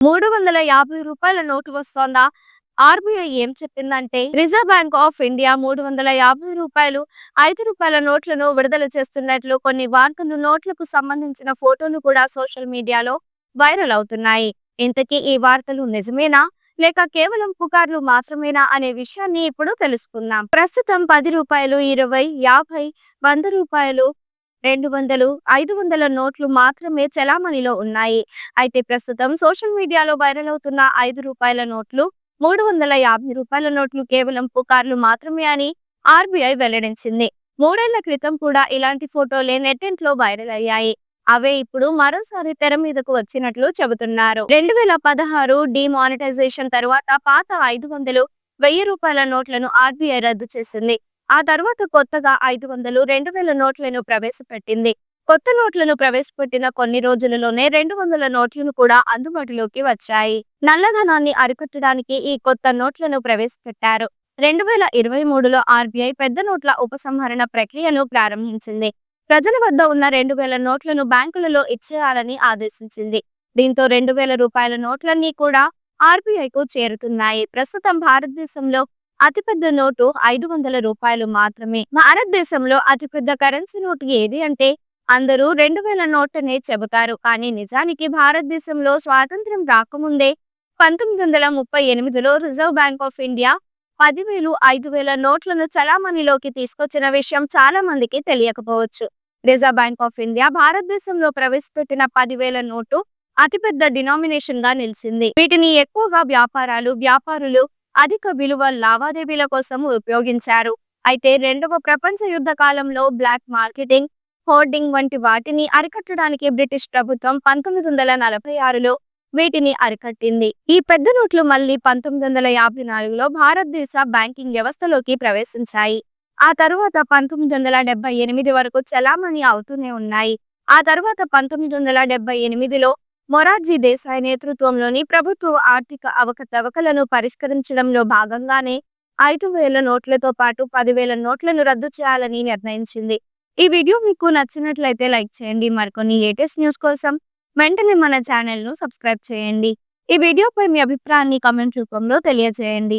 రూ. 350 note వస్తోందా? RBI ఏం చెప్పిందంటే, రిజర్వ్ బ్యాంక్ ఆఫ్ ఇండియా రూ. 350, రూ. 5 నోట్లను విడుదల చేస్తున్నట్లు కొన్ని వార్తలు, నోట్లకు సంబంధించిన ఫోటోలు కూడా సోషల్ మీడియాలో వైరల్ అవుతున్నాయి. ఇంతకీ ఈ వార్తలు నిజమేనా? లేక కేవలం పుకార్లు మాత్రమేనా అనే విషయాన్ని ఇప్పుడు తెలుసుకుందాం. ప్రస్తుతం రూ. 10, 20, 50, రూ. 100, 200, 500 నోట్లు మాత్రమే చెలామణిలో ఉన్నాయి. అయితే ప్రస్తుతం సోషల్ మీడియాలో వైరల్ అవుతున్న రూ. 5 నోట్లు, రూ. 350 నోట్లు కేవలం పుకార్లు మాత్రమే అని ఆర్‌బీఐ వెల్లడించింది. 3 ఏళ్ల క్రితం కూడా ఇలాంటి ఫోటోలే నెట్టింట్లో వైరల్ అయ్యాయి. అవే ఇప్పుడు మరోసారి తెర మీదకు వచ్చినట్లు చెబుతున్నారు. 2016 డీమానిటైజేషన్ తరువాత పాత 500, రూ. 1000 నోట్లను ఆర్‌బీఐ రద్దు చేసింది. ఆ తర్వాత కొత్తగా 500, 2000 నోట్లను ప్రవేశపెట్టింది. కొత్త నోట్లను ప్రవేశపెట్టిన కొన్ని రోజులలోనే 200 నోట్లను కూడా అందుబాటులోకి వచ్చాయి. నల్లధనాన్ని అరికట్టడానికి ఈ కొత్త నోట్లను ప్రవేశపెట్టారు. 2023లో ఆర్‌బీఐ పెద్ద నోట్ల ఉపసంహరణ ప్రక్రియను ప్రారంభించింది. ప్రజల వద్ద ఉన్న 2000 నోట్లను బ్యాంకులలో ఇచ్చేయాలని ఆదేశించింది. దీంతో రూ. 2000 నోట్లన్నీ కూడా ఆర్‌బీఐకు చేరుతున్నాయి. ప్రస్తుతం భారతదేశంలో అతిపెద్ద నోటు రూ. 500 మాత్రమే. భారతదేశంలో అతిపెద్ద కరెన్సీ నోటు ఏది అంటే అందరూ 2000 నోటునే చెబుతారు. కానీ నిజానికి భారతదేశంలో స్వాతంత్ర్యం రాకముందే 1938లో రిజర్వ్ బ్యాంక్ ఆఫ్ ఇండియా 10,000, 5,000 నోట్లను చలామణిలోకి తీసుకొచ్చిన విషయం చాలా మందికి తెలియకపోవచ్చు. రిజర్వ్ బ్యాంక్ ఆఫ్ ఇండియా భారతదేశంలో ప్రవేశపెట్టిన 10,000 నోటు అతిపెద్ద డినామినేషన్ గా నిలిచింది. వీటిని ఎక్కువగా వ్యాపారులు అధిక విలువ లావాదేవీల కోసం ఉపయోగించారు. అయితే రెండవ ప్రపంచ యుద్ధ కాలంలో బ్లాక్ మార్కెటింగ్, హోర్డింగ్ వంటి వాటిని అరికట్టడానికి బ్రిటిష్ ప్రభుత్వం 1946లో వీటిని అరికట్టింది. ఈ పెద్ద నోట్లు మళ్లీ 1954లో భారతదేశ బ్యాంకింగ్ వ్యవస్థలోకి ప్రవేశించాయి. ఆ తరువాత 1978 వరకు చలామణి అవుతూనే ఉన్నాయి. ఆ తర్వాత 1978లో మొరార్జీ దేశాయ్ నేతృత్వంలోని ప్రభుత్వం ఆర్థిక అవకతవకలను పరిష్కరించడంలో భాగంగానే 5,000 నోట్లతో పాటు 10,000 నోట్లను రద్దు చేయాలని నిర్ణయించింది. ఈ వీడియో మీకు నచ్చినట్లయితే లైక్ చేయండి. మరికొన్ని లేటెస్ట్ న్యూస్ కోసం వెంటనే మన ఛానల్‌ను సబ్స్క్రైబ్ చేయండి. ఈ వీడియోపై మీ అభిప్రాయాన్ని కామెంట్ రూపంలో తెలియజేయండి.